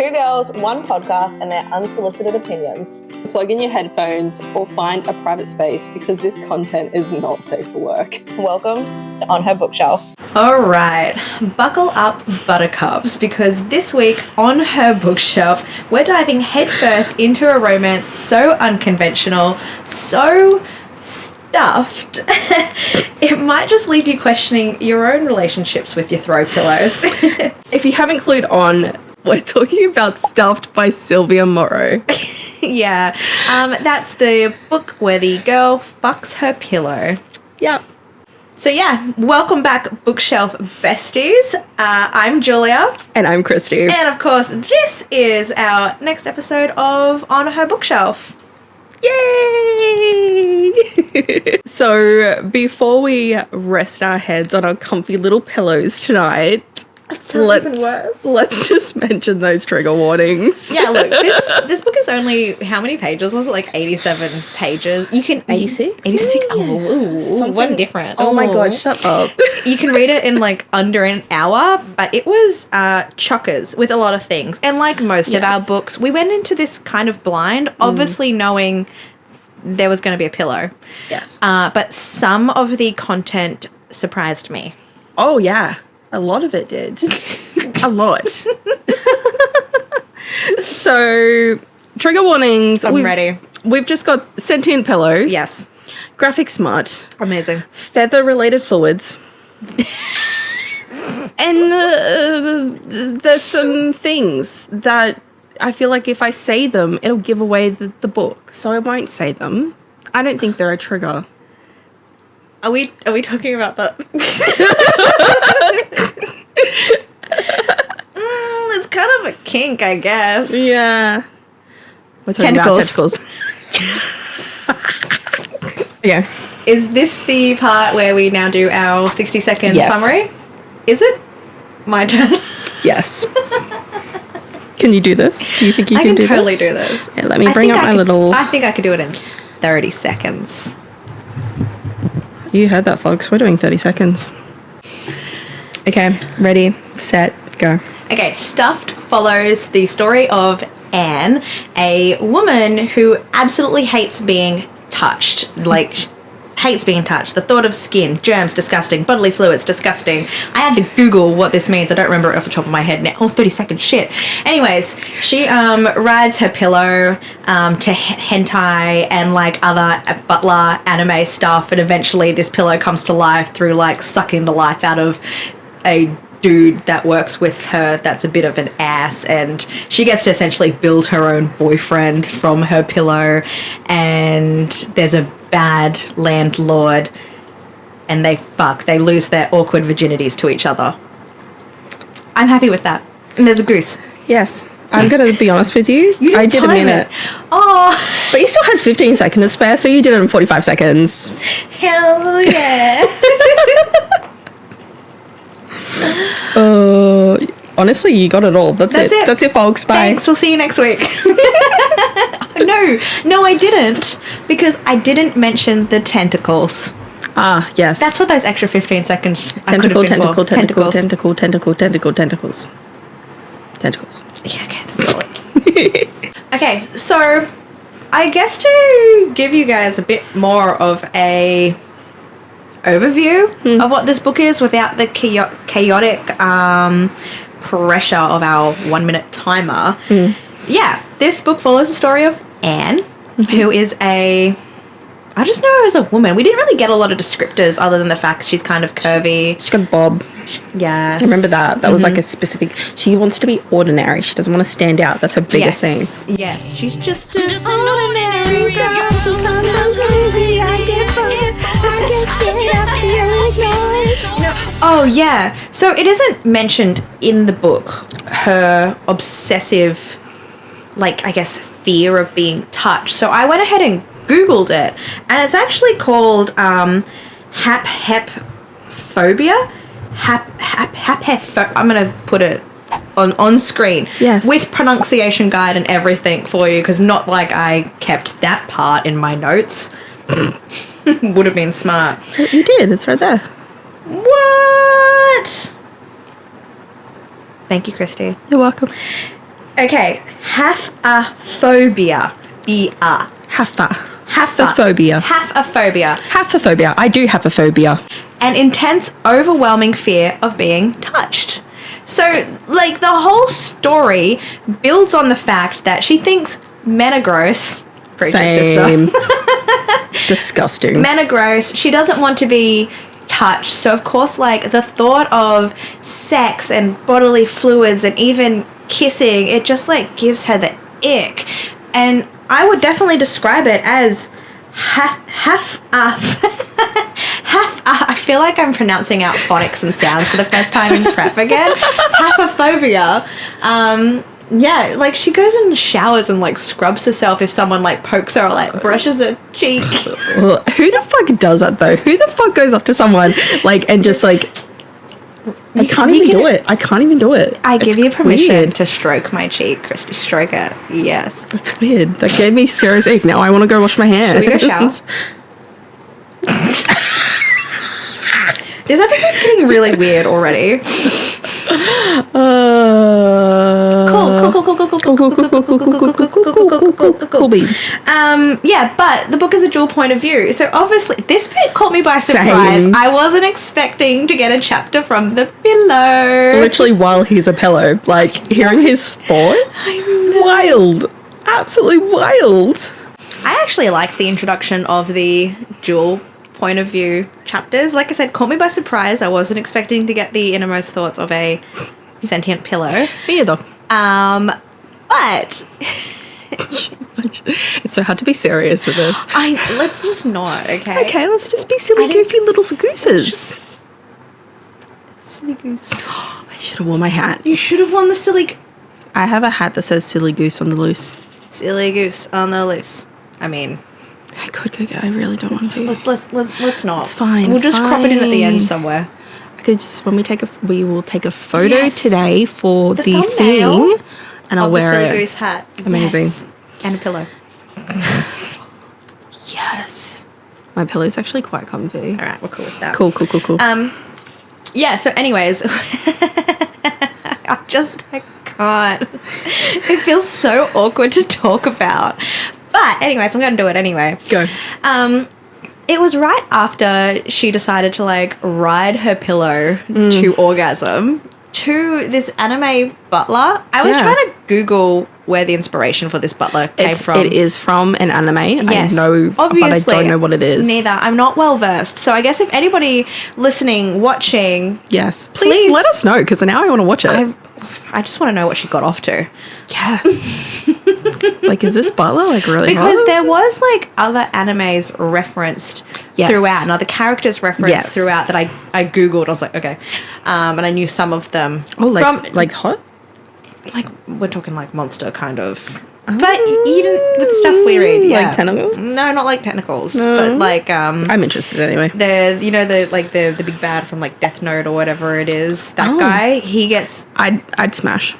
Two girls, one podcast, and their unsolicited opinions. Plug in your headphones or find a private space because this content is not safe for work. Welcome to On Her Bookshelf. All right, buckle up, buttercups, because this week on Her Bookshelf, we're diving headfirst into a romance so unconventional, so stuffed, it might just leave you questioning your own relationships with your throw pillows. If you haven't clued on, we're talking about Stuffed by Sylvia Morrow. Yeah, that's the book where the girl fucks her pillow. Yep. So yeah, welcome back, bookshelf besties. I'm Julia. And I'm Christy. And of course, this is our next episode of On Her Bookshelf. Yay! So before we rest our heads on our comfy little pillows tonight, let's just mention those trigger warnings. Yeah, look, this book is only, how many pages was it? Like 87 pages. You can 86? 86. Oh, one different. Oh my god, shut up. You can read it in like under an hour, but it was chockers with a lot of things. And like most of our books, we went into this kind of blind, obviously knowing there was going to be a pillow. Yes. But some of the content surprised me. Oh yeah. A lot of it did. A lot. So, trigger warnings. I'm ready. We've just got sentient pillow. Yes. Graphic smut. Amazing. Feather-related fluids. And there's some things that I feel like if I say them, it'll give away the book. So I won't say them. I don't think they're a trigger. Are we talking about that? It's kind of a kink, I guess. Yeah. We're talking about tentacles. Yeah. Is this the part where we now do our 60-second summary? Is it? My turn? Yes. Can you do this? Do you think you can do this? I can totally do this. Yeah, let me bring up my little... I think I could do it in 30 seconds. You heard that, folks. We're doing 30 seconds. Okay, ready, set, go. Okay, Stuffed follows the story of Anne, a woman who absolutely hates being touched. Like, hates being touched. The thought of skin, germs, disgusting. Bodily fluids, disgusting. I had to Google what this means. I don't remember it off the top of my head now. Oh, 30 seconds, shit. Anyways, she rides her pillow to hentai and like other butler anime stuff, and eventually this pillow comes to life through like sucking the life out of a dude that works with her that's a bit of an ass, and she gets to essentially build her own boyfriend from her pillow, and there's a bad landlord and they lose their awkward virginities to each other. I'm happy with that. And there's a goose. Yes. I'm going to be honest with you. I did a minute. Oh. But you still had 15 seconds to spare, so you did it in 45 seconds. Hell yeah. Honestly, you got it all. That's it. That's it, folks. Bye. Thanks. We'll see you next week. No, I didn't. Because I didn't mention the tentacles. Ah, yes. That's what those extra 15 seconds tentacles. Tentacles. Yeah, okay, that's solid. Okay, so I guess to give you guys a bit more of a overview of what this book is without the chaotic pressure of our 1 minute timer. Yeah, this book follows the story of Anne, who is I just know her as a woman. We didn't really get a lot of descriptors other than the fact she's kind of curvy. She's got a bob. Yes. I remember that. That was like a specific... She wants to be ordinary. She doesn't want to stand out. That's her biggest thing. Yes. She's just an ordinary girl. Sometimes I'm crazy. I get Oh, yeah. So it isn't mentioned in the book, her obsessive, like, I guess, fear of being touched. So I went ahead and Googled it, and it's actually called haphephobia. I'm going to put it on screen. Yes. With pronunciation guide and everything for you, because not like I kept that part in my notes. Would have been smart. You did. It's right there. What? Thank you, Christy. You're welcome. Okay, haphephobia. Haphephobia. Haphephobia. I do have a phobia. An intense, overwhelming fear of being touched. So, like, the whole story builds on the fact that she thinks men are gross. Same. Disgusting. Men are gross. She doesn't want to be touched. So, of course, like, the thought of sex and bodily fluids and even kissing, it just, like, gives her the ick. And I would definitely describe it as I feel like I'm pronouncing out phonics and sounds for the first time in prep again. Haphephobia. Yeah, like, she goes and showers and, like, scrubs herself if someone, like, pokes her or, like, brushes her cheek. Who the fuck does that, though? Who the fuck goes up to someone, like, and just, like... I can't even do it. I give you permission to stroke my cheek, Christy. Stroke it. Yes. That's weird. That gave me serious ache. Now I want to go wash my hands. Should we go shower? This episode's getting really weird already. Cool beans. Yeah, but the book is a dual point of view. So obviously, this bit caught me by surprise. Same. I wasn't expecting to get a chapter from the pillow. Literally while he's a pillow, like hearing his thoughts. Wild. Absolutely wild. I actually liked the introduction of the dual point of view chapters. Like I said, caught me by surprise. I wasn't expecting to get the innermost thoughts of a sentient pillow. Me either. But it's so hard to be serious with this. Let's just not, okay? Okay, let's just be silly, goofy little gooses. Silly goose. I should have worn my hat. You should have worn the silly... I have a hat that says silly goose on the loose. Silly goose on the loose. I mean... I could go get... I really don't want to. Let's not. It's fine. We'll just crop it in at the end somewhere. I could just... When we will take a photo today for the thumbnail thing. And I'll wear the silly it. goose hat. Amazing. Yes. And a pillow. Yes. My pillow's actually quite comfy. All right, we're cool with that. Cool. Yeah, so anyways, I can't. It feels so awkward to talk about. But anyways, I'm going to do it anyway. Go. It was right after she decided to, like, ride her pillow to orgasm to this anime butler. I was trying to Google where the inspiration for this butler came from. It is from an anime. Yes, I know, obviously, but I don't know what it is. Neither. I'm not well versed. So I guess if anybody listening, watching... Yes, please let us know, because now I want to watch it. I just want to know what she got off to. Yeah. Like, is this butler, like, really Because hot? there was, like, other animes referenced throughout, and other characters referenced throughout that I Googled. I was like, okay. And I knew some of them. Oh, like hot? Like, we're talking, like, monster kind of. But even with the stuff we read, Like tentacles? No, not like tentacles. No. But, like... I'm interested anyway. The big bad from, like, Death Note or whatever it is. That guy, he gets... I'd smash.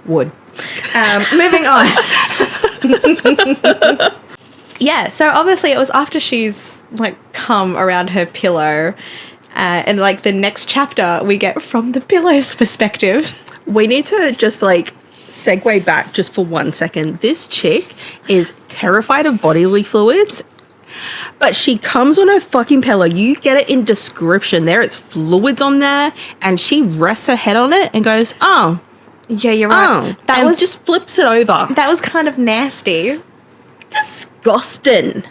Would. Moving on. Yeah, so obviously it was after she's, like, come around her pillow, and, like, the next chapter we get from the pillow's perspective. We need to just, like, segue back just for 1 second. This chick is terrified of bodily fluids, but she comes on her fucking pillow. You get it in description. There it's fluids on there, and she rests her head on it and goes, oh. Yeah, you're right. That was just flips it over. That was kind of nasty. Disgusting.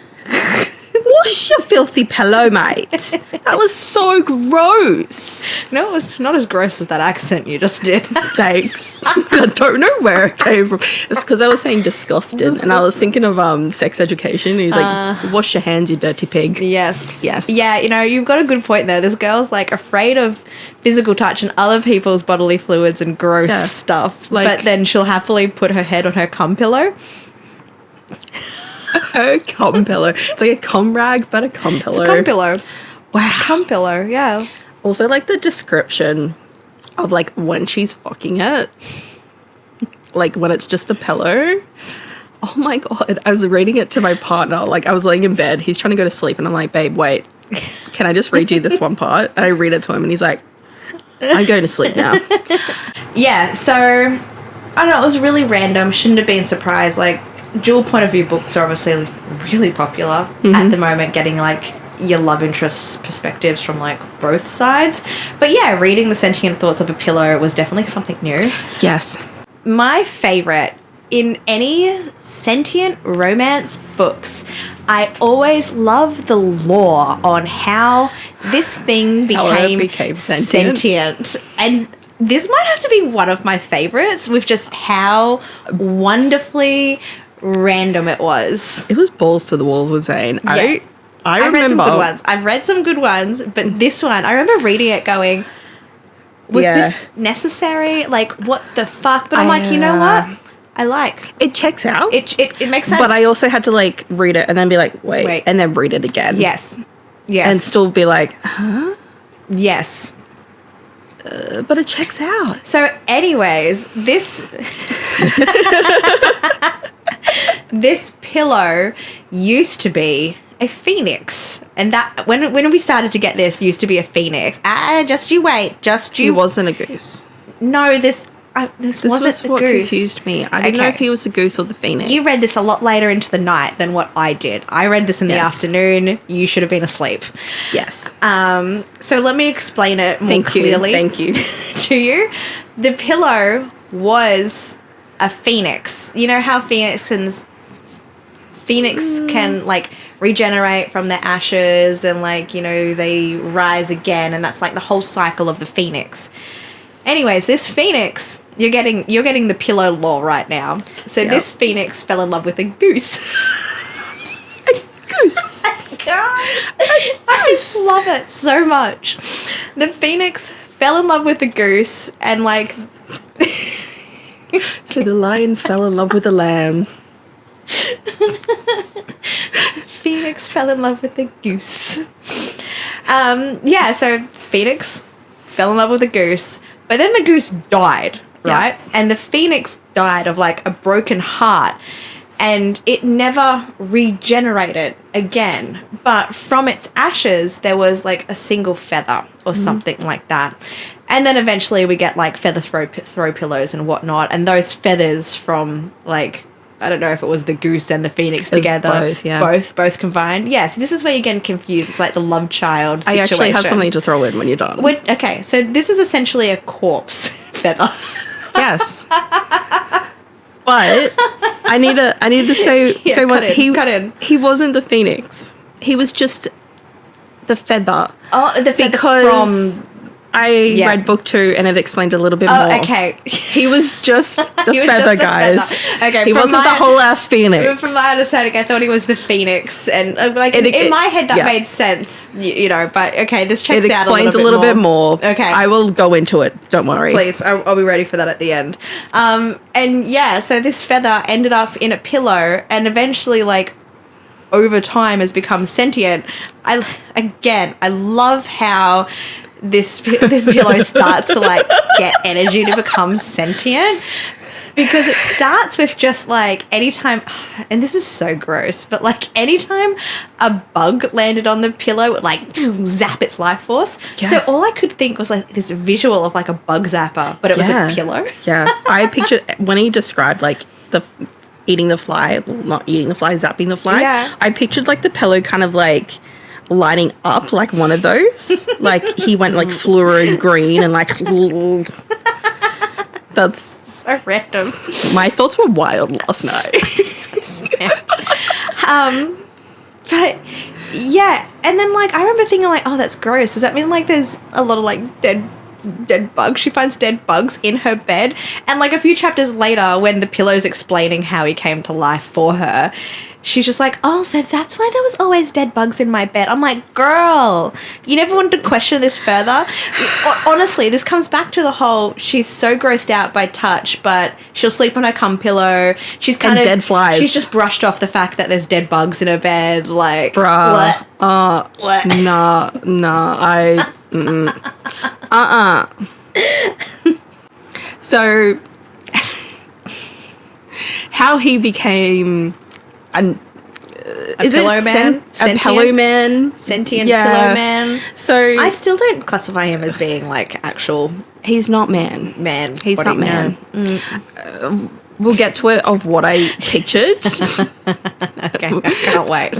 Wash your filthy pillow, mate. That was so gross. No, it was not as gross as that accent you just did. Thanks. I don't know where it came from. It's because I was saying disgusting, and I was thinking of sex education. He's like, wash your hands, you dirty pig. Yes. Yes. Yeah, you know, you've got a good point there. This girl's, like, afraid of physical touch and other people's bodily fluids and gross stuff. Like, but then she'll happily put her head on her cum pillow. Her cum pillow. It's like a cum rag, but a cum pillow. It's a cum pillow. Wow. It's a cum pillow, yeah. Also, like, the description of, like, when she's fucking it. Like, when it's just a pillow. Oh, my God. I was reading it to my partner. Like, I was laying in bed. He's trying to go to sleep. And I'm like, babe, wait. Can I just read you this one part? And I read it to him. And he's like, I'm going to sleep now. Yeah, so... I don't know, it was really random. Shouldn't have been surprised. Like, dual point of view books are obviously really popular at the moment, getting like your love interest's perspectives from like both sides. But yeah, reading The Sentient Thoughts of a Pillow was definitely something new. Yes. My favorite in any sentient romance books, I always love the lore on how this thing became sentient. And this might have to be one of my favorites, with just how wonderfully random it was. It was balls to the walls insane. Yeah. I remember. read some good ones. I've read some good ones, but this one, I remember reading it going, was this necessary? Like, what the fuck? But I'm like, you know what? I like. It checks out. It makes sense. But I also had to, like, read it and then be like, wait. And then read it again. Yes. And still be like, huh? Yes. But it checks out. So, anyways, this this pillow used to be a phoenix, and that when we started to get this, used to be a phoenix. Just you wait. It wasn't a goose. No, this wasn't was the what goose. Confused me. I didn't know if he was the goose or the phoenix. You read this a lot later into the night than what I did. I read this in the afternoon. You should have been asleep. Yes. So let me explain it more clearly. Thank you. To you. The pillow was a phoenix. You know how phoenix can like regenerate from their ashes, and like, you know, they rise again, and that's like the whole cycle of the phoenix. Anyways, this phoenix, you're getting the pillow lore right now. So this phoenix fell in love with a goose. A goose. I just love it so much. The phoenix fell in love with a goose, and like so the lion fell in love with the lamb. Phoenix fell in love with a goose. So Phoenix fell in love with a goose, but then the goose died, right? Yeah. And the phoenix died of like a broken heart, and it never regenerated again. But from its ashes, there was like a single feather or something like that. And then eventually we get like feather throw pillows and whatnot, and those feathers from like, I don't know if it was the goose and the phoenix together. Both combined. Yeah, so this is where you're getting confused. It's like the love child situation. I actually have something to throw in when you're done. Okay, so this is essentially a corpse feather. Yes. But I need to say cut in. He wasn't the phoenix. He was just the feather. Oh, the feather because I read book 2 and it explained a little bit more. Oh, okay. He was just the feather, guys. Okay, he wasn't the whole ass phoenix. From my understanding, I thought he was the phoenix, and like in my head that made sense, you know. But okay, this checks out a little bit more. It explains a little bit more. Okay, I will go into it. Don't worry. Please, I'll be ready for that at the end. And yeah, so this feather ended up in a pillow, and eventually, like, over time, has become sentient. I love how this pillow starts to like get energy to become sentient, because it starts with just like anytime, and this is so gross, but like anytime a bug landed on the pillow, it would like zap its life force. So all I could think was like this visual of like a bug zapper, but it was a pillow. I pictured when he described like the eating the fly, well, not eating the fly, zapping the fly. I pictured like the pillow kind of like lighting up like one of those. Like he went like fluorescent green and like that's so random. My thoughts were wild last night. But yeah, and then like I remember thinking like, oh, that's gross. Does that mean like there's a lot of like dead bugs? She finds dead bugs in her bed, and like a few chapters later when the pillow's explaining how he came to life for her, she's just like, oh, so that's why there was always dead bugs in my bed. I'm like, girl, you never wanted to question this further? Honestly, this comes back to the whole, she's so grossed out by touch, but she'll sleep on her cum pillow. She's kind of dead flies. She's just brushed off the fact that there's dead bugs in her bed. Like, bruh. So, how he became is pillow it man? a pillow man? Sentient pillow man. So I still don't classify him as being like actual he's not man. man. He's body, not man. no. We'll get to it of what I pictured. Okay, I can't wait.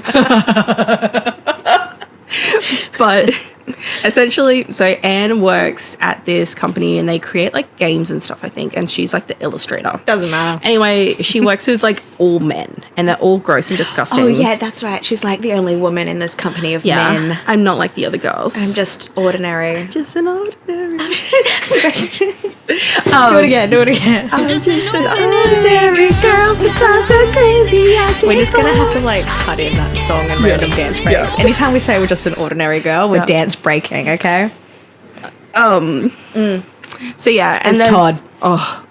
But essentially, so Anne works at this company and they create like games and stuff, I think, and she's like the illustrator. Doesn't matter. Anyway, she works with like all men and they're all gross and disgusting. Oh yeah, that's right. She's like the only woman in this company of men. I'm not like the other girls. I'm just ordinary. just an ordinary. Do it again. Do it again. I'm just an ordinary girl. Sometimes I'm crazy. We're just gonna have to like cut in that song and random dance breaks. Yeah. Anytime we say we're just an ordinary girl, we're dance breaking. Okay. So yeah, and It's there's Todd. Oh,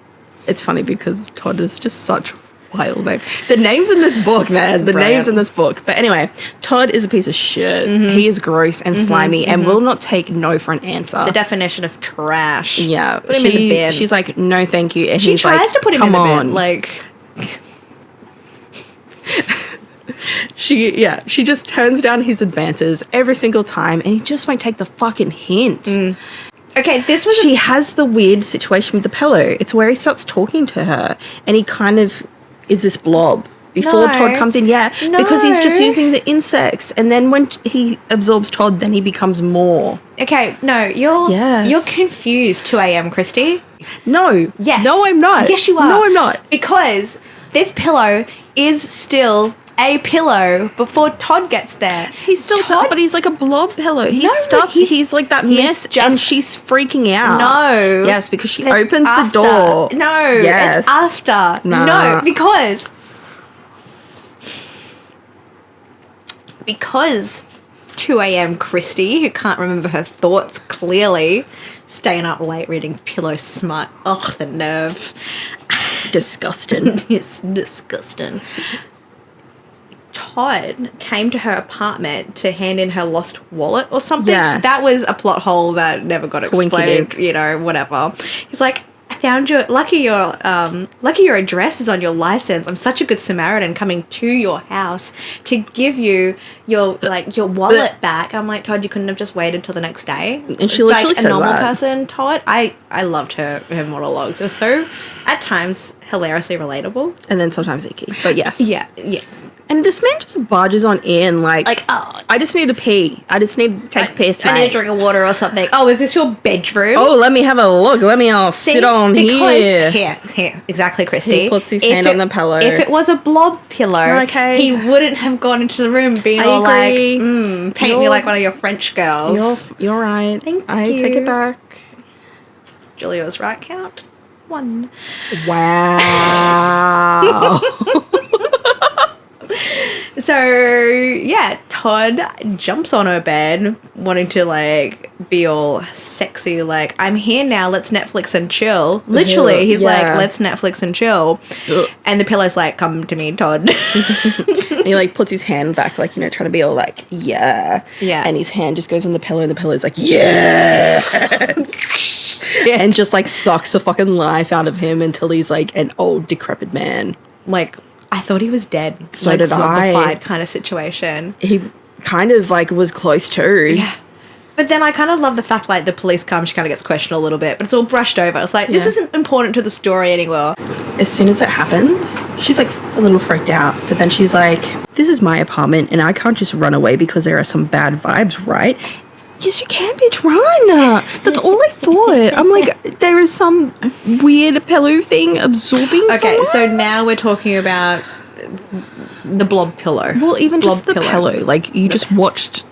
it's funny because Todd is just such a wild name. The names in this book, man. The Brilliant. names in this book. But anyway, Todd is a piece of shit. He is gross and slimy and will not take no for an answer. The definition of trash. Yeah, Put him in the bin. she's like, no, thank you, and She he's tries like, to put him in come the on. bin. Like, She just turns down his advances every single time, and he just won't take the fucking hint. okay, this was She has the weird situation with the pillow. It's where he starts talking to her, and he kind of is this blob. Before No. Todd comes in, because he's just No. using the insects, and then when he absorbs Todd, then he becomes more. okay. No, you're Yes. you're confused. 2 a.m. Christy. No, Yes. no, I'm not. Yes, you are. No, I'm not. Because this pillow is still a pillow before Todd gets there. He's still, Todd. but he's like a blob pillow. He No, starts. He's like that he's mess, just- and she's freaking out. No. Yes, because she That's opens after. the door. No, Yes. it's after. Nah. No, because 2 a.m. Christy, who can't remember her thoughts clearly, staying up late reading pillow smut. Ugh, the nerve. Disgusting. It's disgusting. Todd came to her apartment to hand in her lost wallet or something. Yeah. That was a plot hole that never got explained, Coinkydink. you know, whatever. He's like, I found your lucky your address is on your license. I'm such a good Samaritan coming to your house to give you your wallet back. I'm like, Todd, you couldn't have just waited till the next day. And she literally like a says normal that. person, Todd. I loved her monologues. It was so at times hilariously relatable. And then sometimes icky. But yes. Yeah. And this man just barges on in like, Oh, I just need to pee. I just need to take a piss, I need mate. a drink of water or something. Oh, is this your bedroom? Oh, let me have a look. Let me all See, sit on because- here. Here, exactly, Christy. He puts his hand on the pillow. If it was a blob pillow, Okay. he wouldn't have gone into the room being I all agree. like, paint me You're- like one of your French girls. You're right. Thank I take you. it back. Julia's right count. 1. Wow. So, yeah, Todd jumps on her bed, wanting to, like, be all sexy, like, I'm here now, let's Netflix and chill. Literally, he's like, Yeah. let's Netflix and chill. Ugh. And the pillow's like, come to me, Todd. And he like puts his hand back, like, you know, trying to be all like, yeah. Yeah. And his hand just goes on the pillow and the pillow's like, yeah. And just like sucks the fucking life out of him until he's like an old decrepit man. Like, I thought he was dead. So like, did I. zombified kind of situation. He kind of like was close to. Yeah. But then I kind of love the fact, like, the police come, she kind of gets questioned a little bit, but it's all brushed over. It's like, this Yeah. isn't important to the story anymore. As soon as it happens, she's like a little freaked out. But then she's like, this is my apartment and I can't just run away because there are some bad vibes, right? Yes, you can, bitch, run. That's all I thought. I'm like, there is some weird pillow thing absorbing Okay, someone? so now we're talking about the blob pillow. Well, even Blob just the pillow. Like, you just watched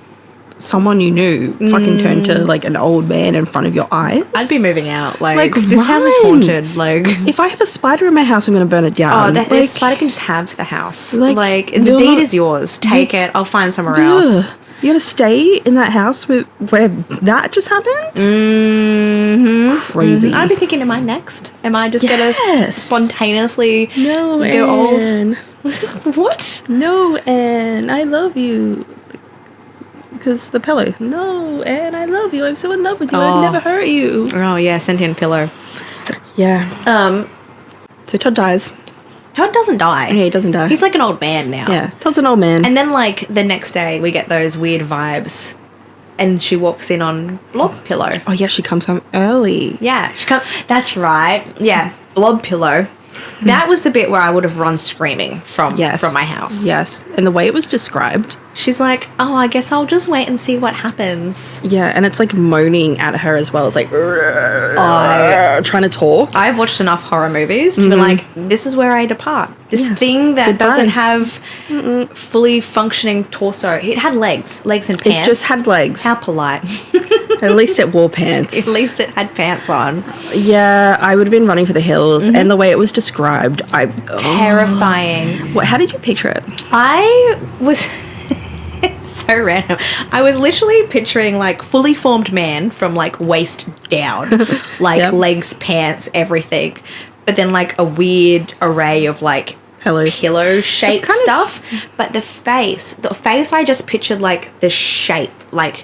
someone you knew fucking turn to, like, an old man in front of your eyes. I'd be moving out. Like, Like, this house is run. haunted. Like, If I have a spider in my house, I'm going to burn it down. oh, that like, spider can just have the house. like, Like, the you're deed not- is yours. Take it. I'll find somewhere else. ugh. You gotta stay in that house where that just happened? Mm-hmm. Crazy. I'd be thinking, am I next? Am I just gonna Yes. spontaneously No, go old? Anne. What? No, Anne, I love you. Because the pillow. No, Anne, I love you. I'm so in love with you. Oh. I'd never hurt you. Oh yeah, sentient pillow. Yeah. So Todd dies. Todd doesn't die. Yeah, he doesn't die. He's like an old man now. Yeah, Todd's an old man. And then, like, the next day, we get those weird vibes. And she walks in on Blob Pillow. Oh, yeah, she comes home early. Yeah, that's right. Yeah, Blob Pillow. That was the bit where I would have run screaming from my house. Yes, and the way it was described. She's like, oh, I guess I'll just wait and see what happens. Yeah, and it's like moaning at her as well. It's like trying to talk. I've watched enough horror movies to be like, this is where I depart. This thing that doesn't have fully functioning torso. It had legs and pants. It just had legs. How polite. At least it wore pants. At least it had pants on. Yeah, I would have been running for the hills. And the way it was described, Terrifying. How did you picture it? I was... It's so random. I was literally picturing like fully formed man from like waist down, like legs, pants, everything. But then like a weird array of like pillow shaped stuff. But the face I just pictured like the shape, like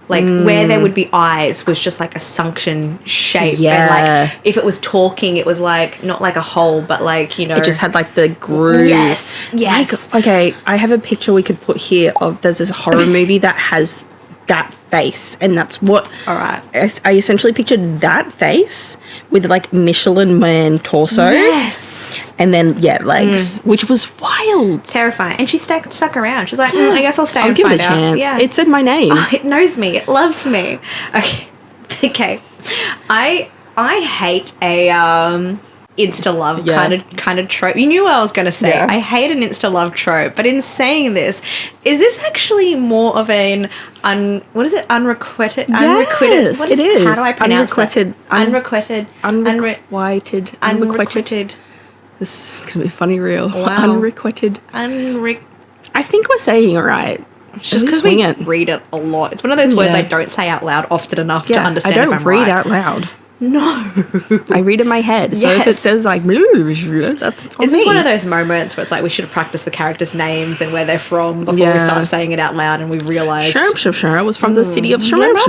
where there would be eyes was just like a sunken shape. Yeah. And like if it was talking, it was like not like a hole, but like, you know. It just had like the groove. Yes. Like, okay, I have a picture we could put here of there's this horror movie that has that face, and that's what. All right. I essentially pictured that face with like Michelin Man torso. Yes. And then legs, which was wild, terrifying. And she stuck around. She's like, I guess I'll stay and give find it a out. chance. Yeah. It said my name. Oh, it knows me. It loves me. Okay. I hate a insta love kind of trope. You knew what I was going to say. Yeah. I hate an insta love trope. But in saying this, is this actually more of an unrequited? Yes, What it is. How do I pronounce unrequited, that? Unrequited. This is going to be a funny reel. Wow. Unrequited. I think we're saying it right. Just because we read it a lot. It's one of those words I don't say out loud often enough to understand I don't if I'm read right. out loud. No. I read in my head. So if it says like, that's on This me. is one of those moments where it's like we should have practiced the characters' names and where they're from before we start saying it out loud and we realise. It was from the city of Shrimp.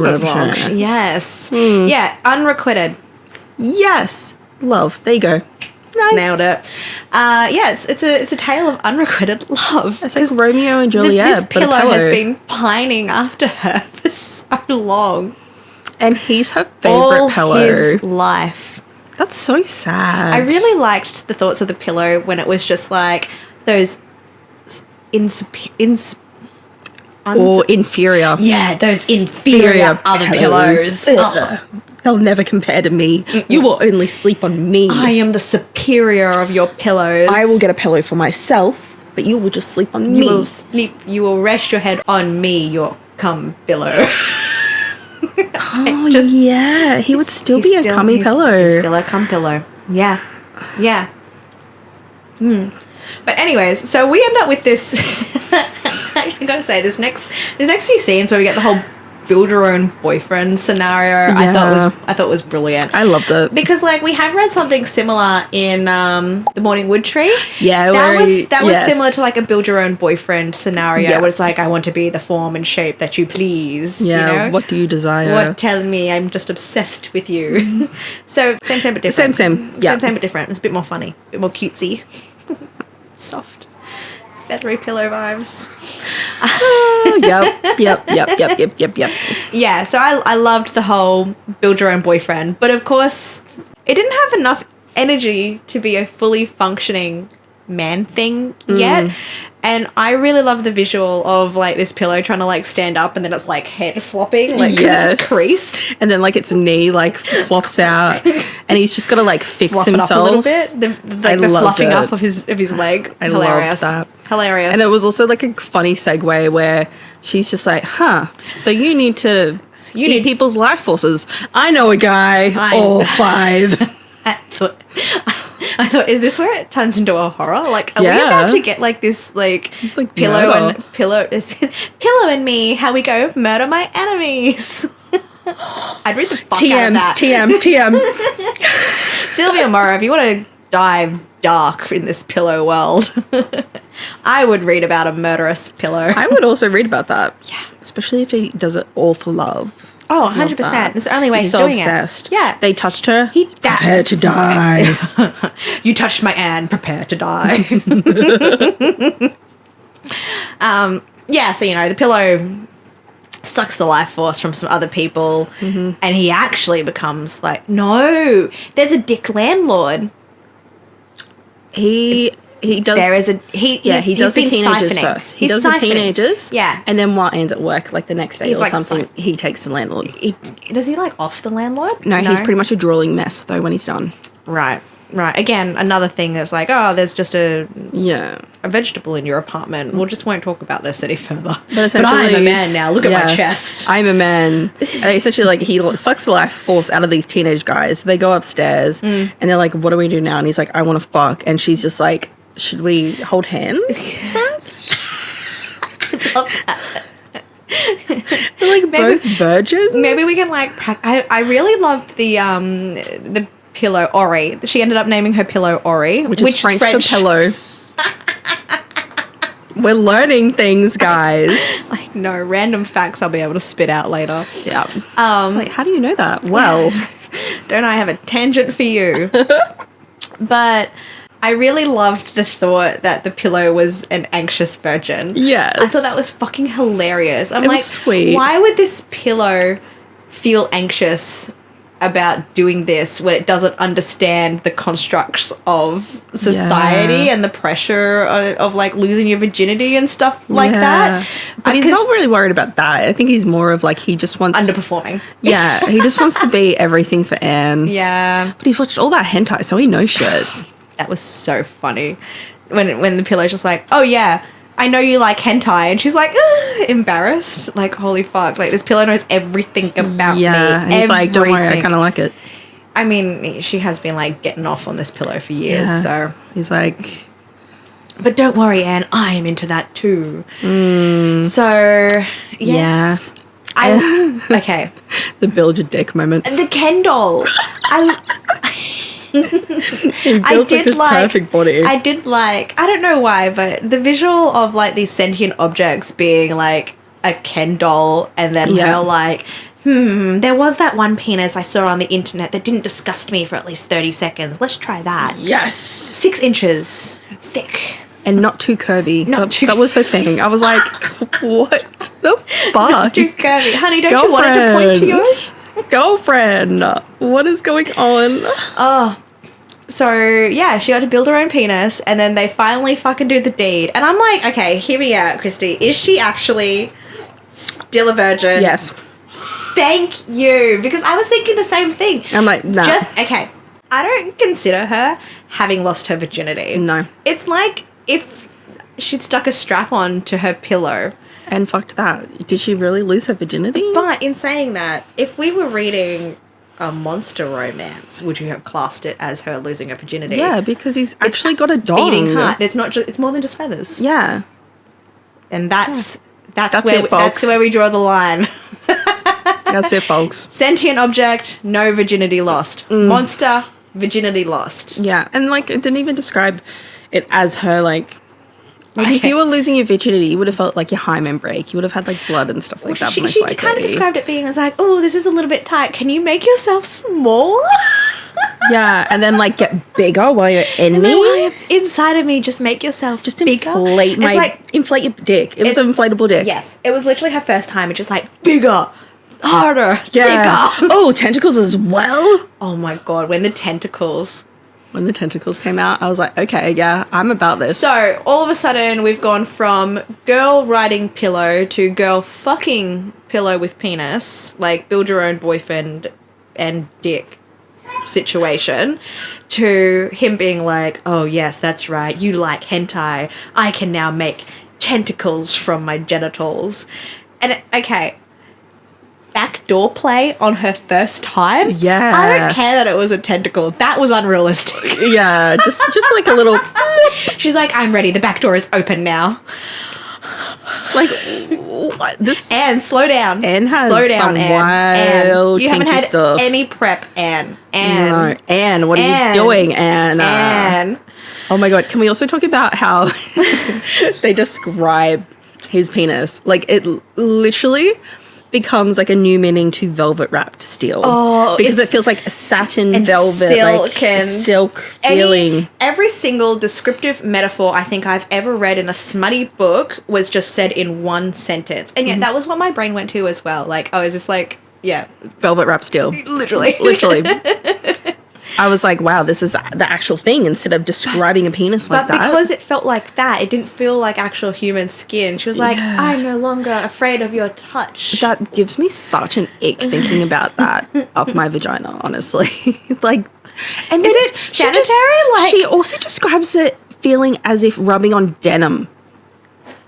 Yes. Yeah, unrequited. Yes. Love. There you go. Nice. Nailed it. It's a tale of unrequited love. It's like Romeo and Juliet. This pillow has been pining after her for so long. And he's her favourite pillow. His life. That's so sad. I really liked the thoughts of the pillow when it was just like those inferior. Yeah, those inferior other pillows. They'll never compare to me. You will only sleep on me. I am the superior of your pillows. I will get a pillow for myself, but you will just sleep on me. You will rest your head on me, your cum pillow. Oh, yeah. He would still be a cummy pillow. He's still a cum pillow. Yeah. Yeah. But anyways, so we end up with this... I gotta say, this next few scenes where we get the whole build your own boyfriend scenario, I thought was brilliant. I loved it. Because like we have read something similar in The Morning Wood Tree. Yeah, that was similar to like a build your own boyfriend scenario where it's like I want to be the form and shape that you please. Yeah. You know? What do you desire? What tell me I'm just obsessed with you. So same but different. Same. Yeah. Same but different. It's a bit more funny, a bit more cutesy. Soft. Feathery pillow vibes. Yep. Yeah, so I loved the whole build your own boyfriend, but of course it didn't have enough energy to be a fully functioning man thing yet. And I really love the visual of like this pillow trying to like stand up and then it's like head flopping, like because it's creased, and then like its knee like flops out, and he's just got to like fix fluff himself it up a little bit. The fluffing up of his leg. I Hilarious. loved that. Hilarious. And it was also like a funny segue where she's just like, so you need to eat people's life forces. I know a guy. 5. I thought, is this where it turns into a horror? Like, are we about to get like this, like pillow and me? How we go murder my enemies? I'd read the fuck out of that. TM. Sylvia Morrow, if you want to dive dark in this pillow world, I would read about a murderous pillow. I would also read about that. Yeah, especially if he does it all for love. Oh, Love 100%. that. That's the only way he's so doing obsessed. it. Yeah. They touched her. That- Prepare to die. You touched my Anne, prepare to die. Yeah, so, the pillow sucks the life force from some other people, and he actually becomes like, no, there's a dick landlord. He does. There is a he does the teenagers siphoning. first. He He's does the siphoning. teenagers. Yeah. And then while Anne's at work, like the next day He's or like something, he takes the landlord. Does he like off the landlord? No, he's pretty much a drooling mess though when he's done. Right. Again, another thing that's like, oh, there's just a vegetable in your apartment. We just won't talk about this any further. But I'm a man now. Look at my chest. I'm a man. And essentially, like, he sucks the life force out of these teenage guys. They go upstairs and they're like, what do we do now? And he's like, I want to fuck. And she's just like, should we hold hands first? Love that. They're like both virgins. Maybe we can like. I really loved the pillow Ori. She ended up naming her pillow Ori, which is French for pillow. We're learning things, guys. I know, random facts I'll be able to spit out later. Yeah. Like, how do you know that? Well, don't I have a tangent for you? But I really loved the thought that the pillow was an anxious virgin. Yes. I thought that was fucking hilarious. I'm It like, was sweet. Why would this pillow feel anxious about doing this when it doesn't understand the constructs of society and the pressure of like losing your virginity and stuff like that? But he's not really worried about that. I think he's more of like, he just wants underperforming. Yeah, he just wants to be everything for Anne. Yeah. But he's watched all that hentai, so he knows shit. That was so funny. When the pillow's just like, oh yeah, I know you like hentai, and she's like, embarrassed, like, holy fuck, like this pillow knows everything about me. Yeah, he's like, don't worry, I kind of like it. I mean, she has been like getting off on this pillow for years, so he's like, but don't worry, Anne, I am into that too. So yes, okay, the build your dick moment. the Ken doll. He builds like this perfect body. I did like, I don't know why, but the visual of like these sentient objects being like a Ken doll, and then her like, there was that one penis I saw on the internet that didn't disgust me for at least 30 seconds. Let's try that. Yes. 6 inches thick. And not too curvy. That was her thing. I was like, what the fuck? Not too curvy. Honey, don't you want it to point to yours? Girlfriend, what is going on? Oh, so yeah, she got to build her own penis, and then they finally fucking do the deed. And I'm like, okay, hear me out, Christy. Is she actually still a virgin? Yes. Thank you, because I was thinking the same thing. I'm like, nah. Okay, I don't consider her having lost her virginity. No. It's like if she'd stuck a strap on to her pillow. And fucked that. Did she really lose her virginity? But in saying that, if we were reading a monster romance, would you have classed it as her losing her virginity? Yeah, because he's actually got a dong. Beating heart. It's not just. It's more than just feathers. Yeah. And that's where we draw the line. That's it, folks. Sentient object, no virginity lost. Monster, virginity lost. Yeah, and like it didn't even describe it as her like. Maybe if you were losing your virginity, you would have felt like your hymen break. You would have had like blood and stuff like that. She most likely. kind of described it being as like, oh, this is a little bit tight. Can you make yourself small? Yeah, and then like get bigger while you're in me. While you're inside of me, just make yourself just bigger. Inflate your dick. It was an inflatable dick. Yes, it was literally her first time. It's just like bigger, harder, yeah. bigger. Oh, tentacles as well. Oh my god, when the tentacles came out, I was like, okay, yeah, I'm about this. So all of a sudden, we've gone from girl riding pillow to girl fucking pillow with penis, like build your own boyfriend and dick situation, to him being like, oh yes, that's right, you like hentai, I can now make tentacles from my genitals. And okay, backdoor play on her first time. Yeah, I don't care that it was a tentacle. That was unrealistic. Yeah, just like a little. She's like, I'm ready. The back door is open now. Like this. Anne, slow down. Anne has slow down, some Anne. wild, you haven't had stuff. any prep, Anne. No. Anne, what are you doing, Anne? Anne. Oh my god! Can we also talk about how they describe his penis? Like it literally. becomes like a new meaning to velvet wrapped steel. Oh, because it feels like a satin and velvet, silk like and silk feeling. Every single descriptive metaphor I think I've ever read in a smutty book was just said in one sentence. And yet that was what my brain went to as well. Like, oh, is this like, yeah. Velvet wrapped steel. Literally. Literally. I was like, wow, this is the actual thing instead of describing a penis like that. But because it felt like that, it didn't feel like actual human skin. She was like, I'm no longer afraid of your touch. That gives me such an ick thinking about that up my vagina, honestly. Like, and is it sanitary? She also describes it feeling as if rubbing on denim.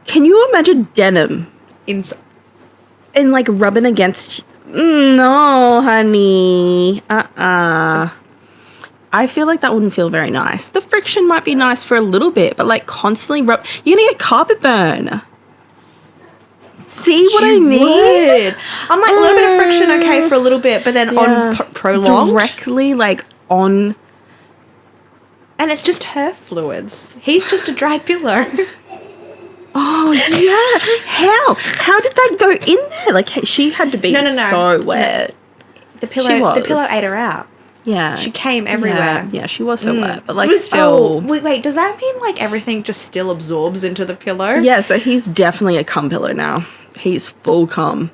Can you imagine denim? And like rubbing against... no, honey. I feel like that wouldn't feel very nice. The friction might be nice for a little bit, but like constantly you're gonna get carpet burn. See what I mean? Would. I'm like, a little bit of friction, okay, for a little bit, but then on prolonged. Directly, like, on. And it's just her fluids. He's just a dry pillow. Oh, yeah. How did that go in there? Like, she had to be so wet. The pillow ate her out. Yeah. She came everywhere. Yeah, she was so wet. But, like, still... Oh, wait, does that mean, like, everything just still absorbs into the pillow? Yeah, so he's definitely a cum pillow now. He's full cum.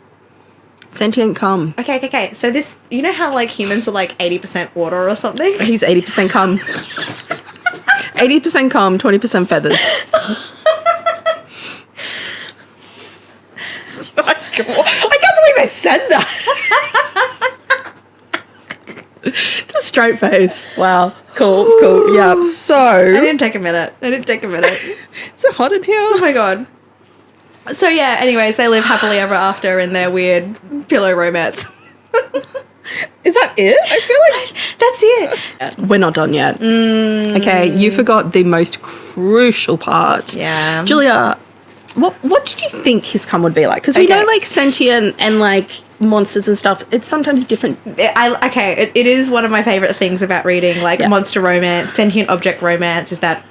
Sentient cum. Okay. So this... You know how, like, humans are, like, 80% water or something? He's 80% cum. 80% cum, 20% feathers. I can't believe I said that. Just straight face. Wow. Cool. Yeah. So. I didn't take a minute. Is it hot in here? Oh my god. So yeah, anyways, they live happily ever after in their weird pillow romance. Is that it? I feel like that's it. We're not done yet. Okay, you forgot the most crucial part. Yeah. Julia, what did you think his cum would be like? Because we know, like, sentient and, like, monsters and stuff, it's sometimes different. It is one of my favourite things about reading, like, monster romance, sentient object romance, is that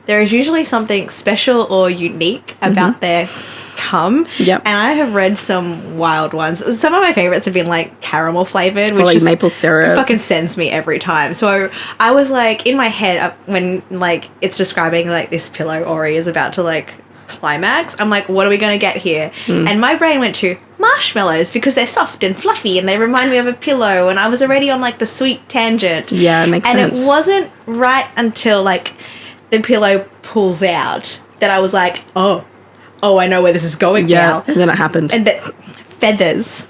there is usually something special or unique about their cum. Yep. And I have read some wild ones. Some of my favourites have been, like, caramel flavoured, which like maple syrup. Fucking sends me every time. So I was, like, in my head, when, like, it's describing, like, this pillow Ori is about to, like, climax, I'm like, what are we going to get here? And my brain went to marshmallows because they're soft and fluffy and they remind me of a pillow, and I was already on, like, the sweet tangent. Yeah, it makes sense. And it wasn't right until, like, the pillow pulls out that I was like, oh, I know where this is going now. And then it happened. And the feathers.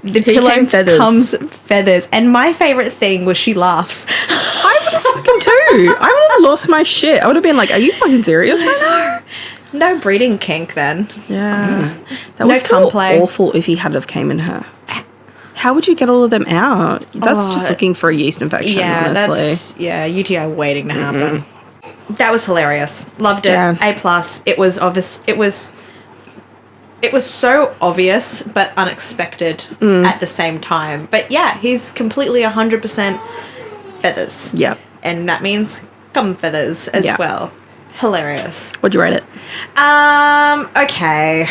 The pillow comes feathers. And my favourite thing was she laughs. I would have fucking too. I would have lost my shit. I would have been like, are you fucking serious right now? No breeding kink then. Yeah. That no would cum feel play. awful if he had have came in her. How would you get all of them out? That's just looking for a yeast infection, honestly. UTI waiting to happen. That was hilarious. Loved it. Yeah. A+. It was obvious. It was so obvious but unexpected at the same time. But yeah, he's completely 100% feathers. Yeah. And that means cum feathers as well. Hilarious. What'd you rate it? Okay.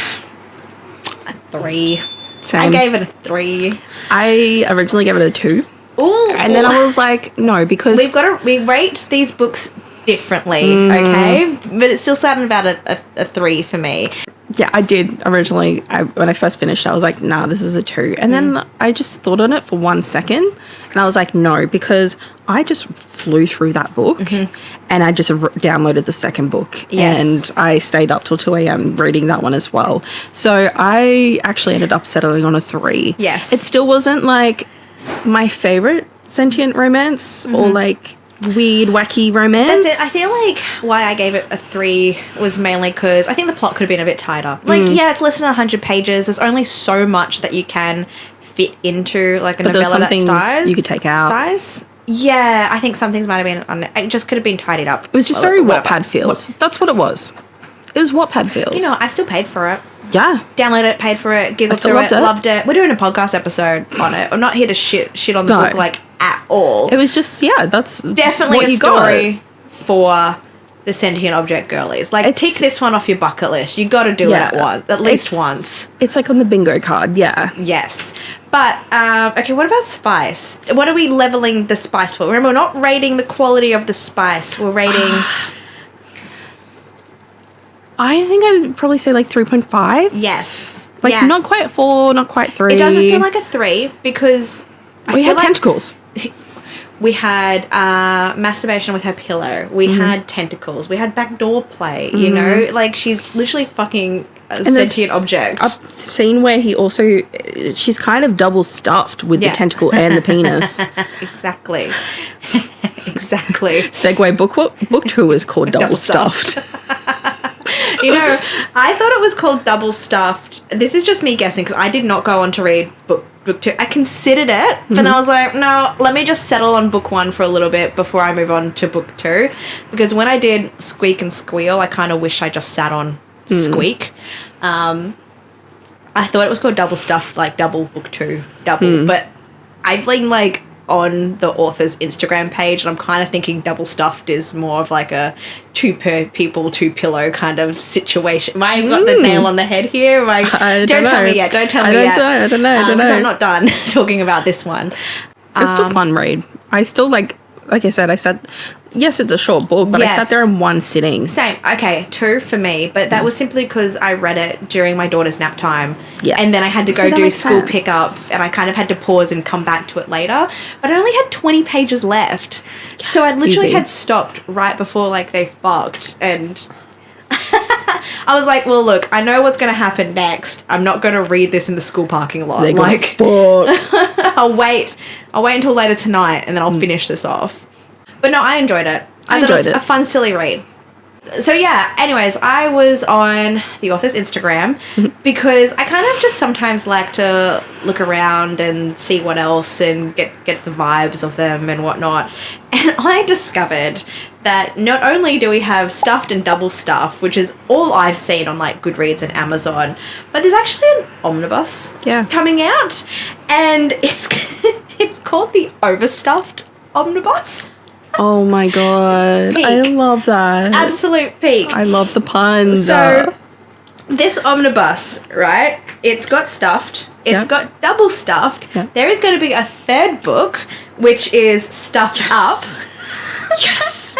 A 3. Same. I gave it a 3. I originally gave it a 2. Ooh. And then I was like, no, because we rate these books differently, okay? But it's still sounding about a 3 for me. Yeah, I did originally. When I first finished, I was like, nah, this is a 2. And then I just thought on it for 1 second. And I was like, no, because I just flew through that book and I just downloaded the second book. Yes. And I stayed up till 2 a.m. reading that one as well. So I actually ended up settling on a 3. Yes. It still wasn't like my favorite sentient romance or like weird, wacky romance. That's it. I feel like why I gave it a 3 was mainly because I think the plot could have been a bit tighter. Like, yeah, it's less than 100 pages. There's only so much that you can fit into, like, a novella that size. You could take out. Size? Yeah, I think some things might have been... It just could have been tidied up. It was just very Wattpad feels. That's what it was. It was Wattpad feels. You know, I still paid for it. Yeah. Downloaded it, paid for it, giggled through it, loved it. We're doing a podcast episode on it. I'm not here to shit on the book, like, at all. It was just, that's definitely what a story for the sentient object girlies. Like, It's- tick this one off your bucket list. You got to do it at least once. It's like on the bingo card, yeah. Yes. But, okay, what about spice? What are we leveling the spice for? Remember, we're not rating the quality of the spice. We're rating... I think I'd probably say like 3.5. Yes. Like, Yeah. not quite 4, not quite 3. It doesn't feel like a 3 because... We had tentacles. We had masturbation with her pillow. We had tentacles. We had backdoor play, you know? Like, she's literally fucking a sentient object. A scene where he also... She's kind of double stuffed with the tentacle and the penis. Exactly. Exactly. Segue book 2 is called Double Stuffed. You know, I thought it was called Double Stuffed. This is just me guessing because I did not go on to read book 2. I considered it, but then I was like, no, let me just settle on book 1 for a little bit before I move on to book 2. Because when I did Squeak and Squeal, I kind of wish I just sat on Squeak. I thought it was called Double Stuffed, like double book 2, double. But I've been like on the author's Instagram page, and I'm kind of thinking Double Stuffed is more of like a 2 people, 2 pillow kind of situation. Am I got the nail on the head here? I don't tell me yet. Don't tell me yet. I don't know. Because I'm not done talking about this one. It was still a fun read. I still like I said, yes, it's a short book, but I sat there in one sitting. Same. Okay, 2 for me, but that was simply because I read it during my daughter's nap time. Yeah. And then I had to go do school pickup, and I kind of had to pause and come back to it later. But I only had 20 pages left. So I literally had stopped right before, like, they fucked, and... I was like, well, look, I know what's going to happen next. I'm not going to read this in the school parking lot. They're like, fuck. I'll wait until later tonight, and then I'll finish this off. But no, I enjoyed it. I thought it was a fun, silly read. So yeah, anyways, I was on the author's Instagram because I kind of just sometimes like to look around and see what else and get the vibes of them and whatnot. And I discovered that not only do we have Stuffed and Double Stuff, which is all I've seen on like Goodreads and Amazon, but there's actually an omnibus coming out, and it's called the Overstuffed Omnibus. Oh my god. Peak. I love that. Absolute peak. I love the puns. So, this omnibus, right? It's got Stuffed. It's got Double Stuffed. Yep. There is going to be a third book, which is Stuffed Up. Yes.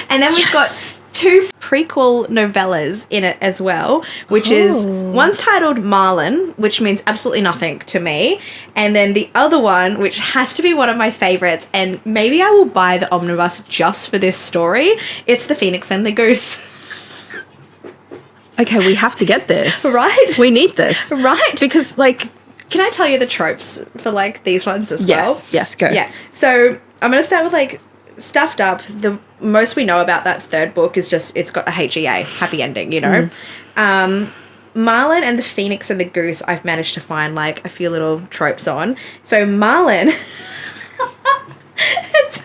And then we've got 2 prequel novellas in it as well, which is, one's titled Marlin, which means absolutely nothing to me, and then the other one, which has to be one of my favorites, and maybe I will buy the omnibus just for this story, it's The Phoenix and the Goose. Okay, we have to get this. Right? We need this. Right? Because, like... Can I tell you the tropes for, like, these ones as well? Yes, go. Yeah. So, I'm going to start with, like, Stuffed Up. The most we know about that third book is just it's got a HEA, happy ending, you know. Marlin and the Phoenix and the Goose, I've managed to find like a few little tropes on. So Marlin, it's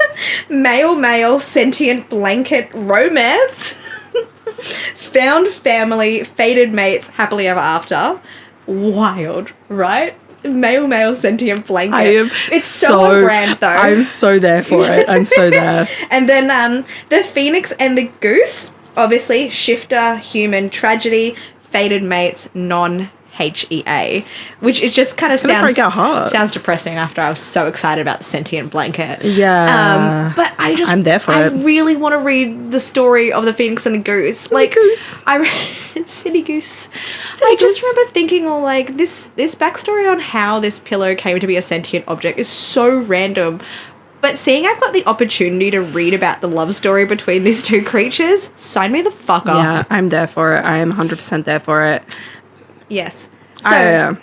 a male sentient blanket romance. Found family, fated mates, happily ever after. Wild, right? Male sentient blanket. It's so on brand though. I'm so there for it. I'm so there. And then the Phoenix and the Goose, obviously shifter, human, tragedy, fated mates, non-HEA, which is just kind of sounds depressing after I was so excited about the sentient blanket. Yeah. But I'm there for it. I it. really want to read the story of the Phoenix and the Goose. Goose. Silly Goose. I just remember thinking, like, this backstory on how this pillow came to be a sentient object is so random. But seeing I've got the opportunity to read about the love story between these 2 creatures, sign me the fuck up. Yeah, I'm there for it. I am 100% there for it. Yes. So,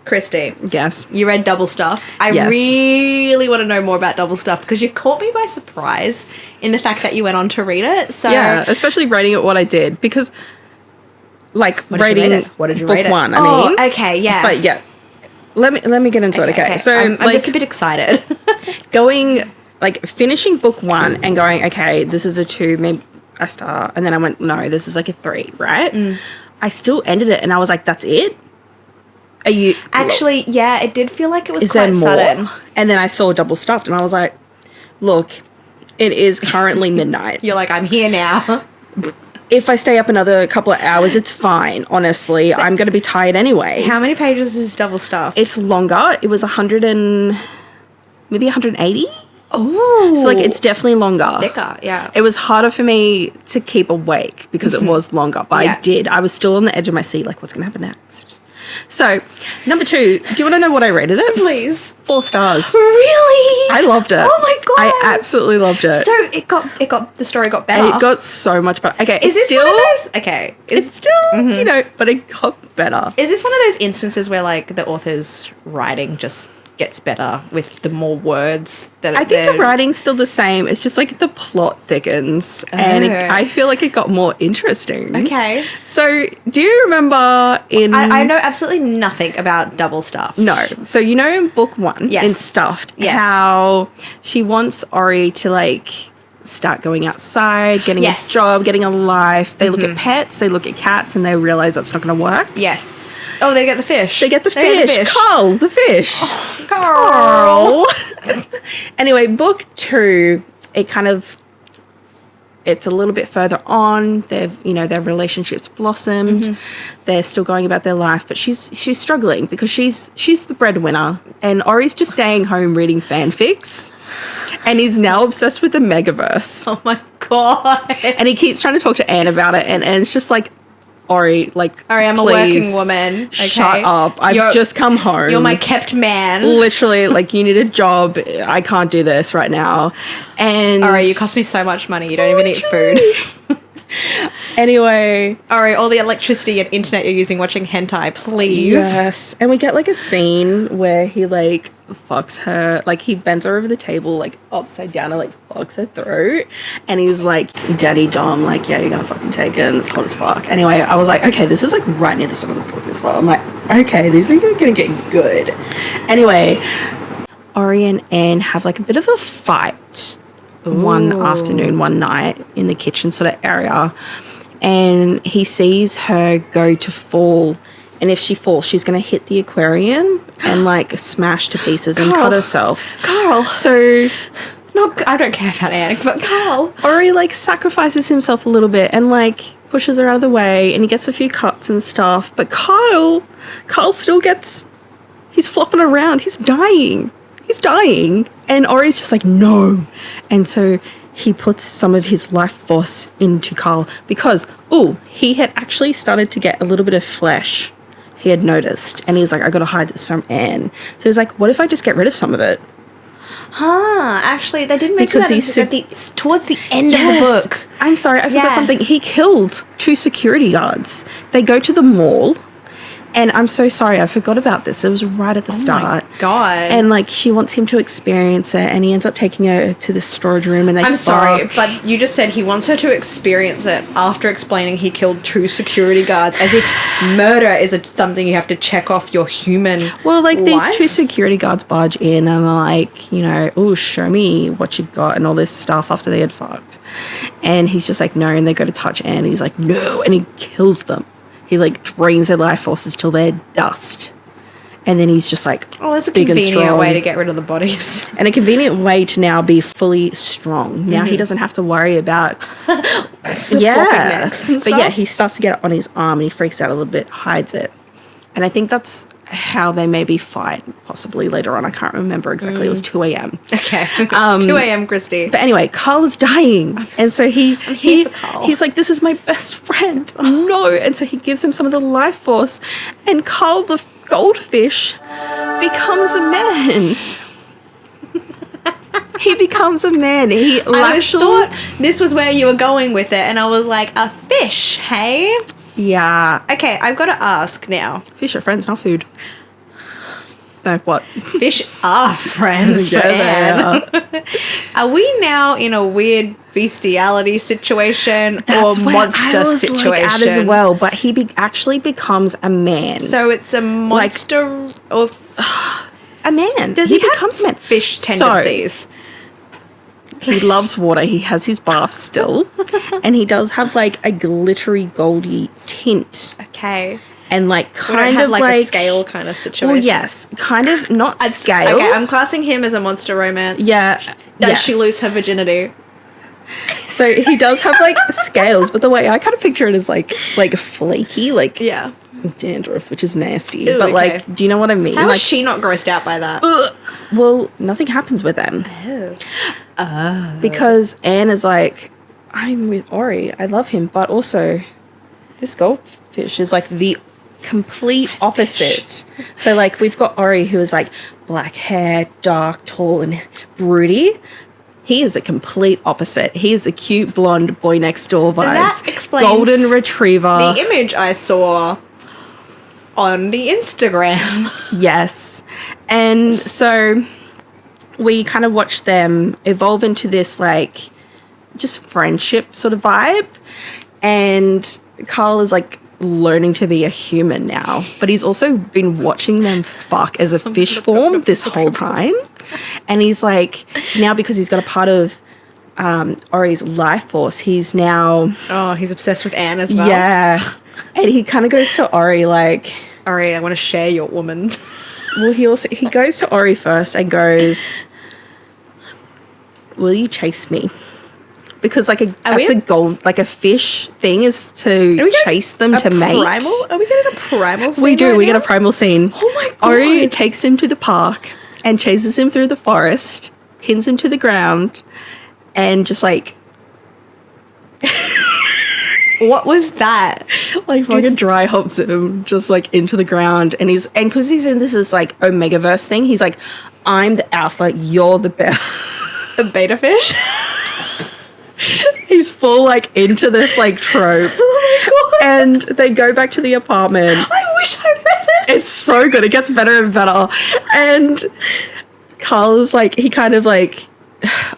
Christy. Yes. You read Double Stuff. I really want to know more about Double Stuff because you caught me by surprise in the fact that you went on to read it. So yeah, especially rating it what I did because, like, what rating did you book rate it? 1, I mean. Okay, yeah. But yeah, let me get into it. Okay, so I'm like, just a bit excited. finishing book 1 and going, okay, this is a 2, maybe a star, and then I went, no, this is like a 3, right? I still ended it, and I was like, that's it. Are you actually? Yeah, it did feel like it was is quite there more? sudden. And then I saw Double Stuffed, and I was like, look, it is currently midnight. You're like, I'm here now. if I stay up another couple of hours, it's fine. Honestly, I'm going to be tired anyway. How many pages is double stuffed? It's longer. It was 100 and maybe 180. Oh, So like it's definitely longer. thicker. Yeah. It was harder for me to keep awake because it was longer, but Yeah. I did. I was still on the edge of my seat, like, what's going to happen next? So, number 2, do you want to know what I rated it? Please. 4 stars. Really? I loved it. Oh my God. I absolutely loved it. So it got the story got better. It got so much better. Okay, Is it's this still, one of those? Okay. it's still, but it got better. Is this one of those instances where like the author's writing just gets better with the more words that I think the writing's still the same. It's just like the plot thickens, and I feel like it got more interesting. Okay. So, do you remember in? I know absolutely nothing about double stuff. No. So you know in book 1, Yes. in Stuffed, Yes. how she wants Ori to like start going outside, getting Yes. a job, getting a life. They look at pets, they look at cats, and they realize that's not going to work. Yes. Oh, they get the fish. They get the fish. Carl, the fish. Carl. Anyway, book 2, it's a little bit further on. Their relationships blossomed. They're still going about their life, but she's struggling because she's the breadwinner, and Ori's just staying home reading fanfics, and he's now obsessed with the Omegaverse. Oh my God. And he keeps trying to talk to Anne about it, and it's just like, Ori, like, Ori, I'm a please, working woman. Okay? Shut up. I've just come home. You're my kept man. Literally, like, you need a job. I can't do this right now. And Ori, you cost me so much money. You don't even eat food. Anyway. Ori, all the electricity and internet you're using watching hentai, please. Yes. And we get like a scene where he like fucks her, like he bends her over the table like upside down and like fucks her throat, and he's like, Daddy Dom, like, yeah, you're gonna fucking take it, and it's hot as fuck. Anyway, I was like, okay, this is like right near the start of the book as well. I'm like, okay, these things are gonna get good. Anyway, Ori and Anne have like a bit of a fight one afternoon, one night in the kitchen sort of area, and he sees her go to fall, and if she falls, she's going to hit the aquarium and like smash to pieces and cut herself. Carl. So I don't care about Anne, but Carl. Ori like sacrifices himself a little bit and like pushes her out of the way, and he gets a few cuts and stuff, but Carl still gets, he's flopping around, he's dying, and Ori's just like, no. And so he puts some of his life force into Carl because, he had actually started to get a little bit of flesh, he had noticed, and he's like, I gotta hide this from Anne. So he's like, what if I just get rid of some of it? Actually, they didn't mention Because that towards the end of the book. I'm sorry, I forgot Yeah. something. He killed 2 security guards. They go to the mall, and I'm so sorry, I forgot about this. It was right at the start. Oh my God. And like she wants him to experience it, and he ends up taking her to this storage room, and they I'm sorry, fuck. but you just said he wants her to experience it after explaining he killed 2 security guards, as if murder is something you have to check off your human Well, like life? these 2 security guards barge in and are like, show me what you got and all this stuff after they had fucked. And he's just like, no, and they go to touch Anne, and he's like, no, and he kills them. He like drains their life forces till they're dust. And then he's just like, Oh, that's a big and convenient strong. way to get rid of the bodies. And a convenient way to now be fully strong. Now he doesn't have to worry about Floppy necks and But yeah, stuff. he starts to get it on his arm, and he freaks out a little bit, hides it. And I think that's how they maybe fight, possibly later on. I can't remember exactly. It was 2 a.m. Okay. 2 a.m. Christy. But anyway, Carl is dying. And so here for Carl. he's like, this is my best friend. No. And so he gives him some of the life force. And Carl, the goldfish, becomes a man. He becomes a man. He I thought this was where you were going with it, and I was like, a fish, hey? Yeah. Okay, I've got to ask now. Fish are friends, not food. No, what? Fish are friends for Yeah, Anne. Are we now in a weird bestiality situation That's or where monster I was situation? like at as well, but he actually becomes a man. So it's a monster of a man. Does he he have becomes a man? fish So, tendencies? he loves water. He has his bath still, and he does have like a glittery goldy tint, Okay. and like We don't kind have of like, like a scale kind of situation. Well, yes, kind of not scale. Okay, I'm classing him as a monster romance. Yeah. Does yes. she lose her virginity? So he does have like scales, but the way I kind of picture it is like flaky, like Yeah. dandruff, which is nasty. Ew, but like, okay. do you know what I mean? How like, is she not grossed out by that? well, nothing happens with them Oh. because Anne is like, I'm with Ori. I love him, but also this goldfish is like the complete opposite. So like we've got Ori who is like black hair, dark, tall, and broody. He is a complete opposite. He is a cute blonde boy next door vibes. That explains golden retriever. The image I saw on the Instagram. Yes. And so we kind of watch them evolve into this like just friendship sort of vibe. And Carl is like learning to be a human now, but he's also been watching them fuck as a fish form this whole time. And he's like, now because he's got a part of Ori's life force, he's now... Oh, he's obsessed with Anne as well. Yeah. And he kind of goes to Ori like... Ori, I want to share your woman. Well, he goes to Ori first and goes, will you chase me? Because like a fish thing is to chase them to mate. Are we getting a primal scene? We do. Right We now? get a primal scene. Oh my god! Ori takes him to the park and chases him through the forest, pins him to the ground, and just like What was that? like fucking dry hops him just like into the ground. And because he's in this is like Omegaverse thing, he's like, I'm the alpha, you're the beta. The beta fish? He's full like into this like trope. Oh my god! And they go back to the apartment. I wish I read it. It's so good. It gets better and better. And Carl is like, he kind of like,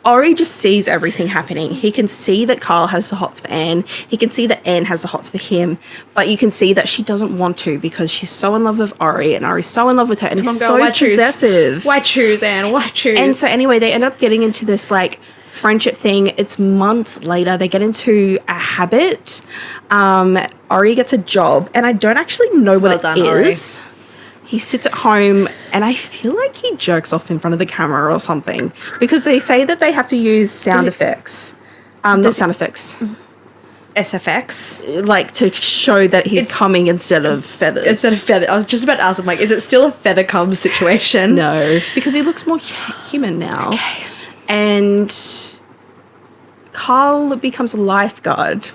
Ori just sees everything happening. He can see that Carl has the hots for Anne. He can see that Anne has the hots for him. But you can see that she doesn't want to because she's so in love with Ori and Ori's so in love with her and he's so possessive. Why choose, Anne? Why choose? And so anyway, they end up getting into this like friendship thing. It's months later. They get into a habit. Ori gets a job and I don't actually know what it is. He sits at home and I feel like he jerks off in front of the camera or something because they say that they have to use sound effects. Not sound effects. SFX? Like to show that he's coming instead of feathers. Instead of feather. I was just about to ask him, like, is it still a feather cum situation? No, because he looks more human now. Okay. And Carl becomes a lifeguard.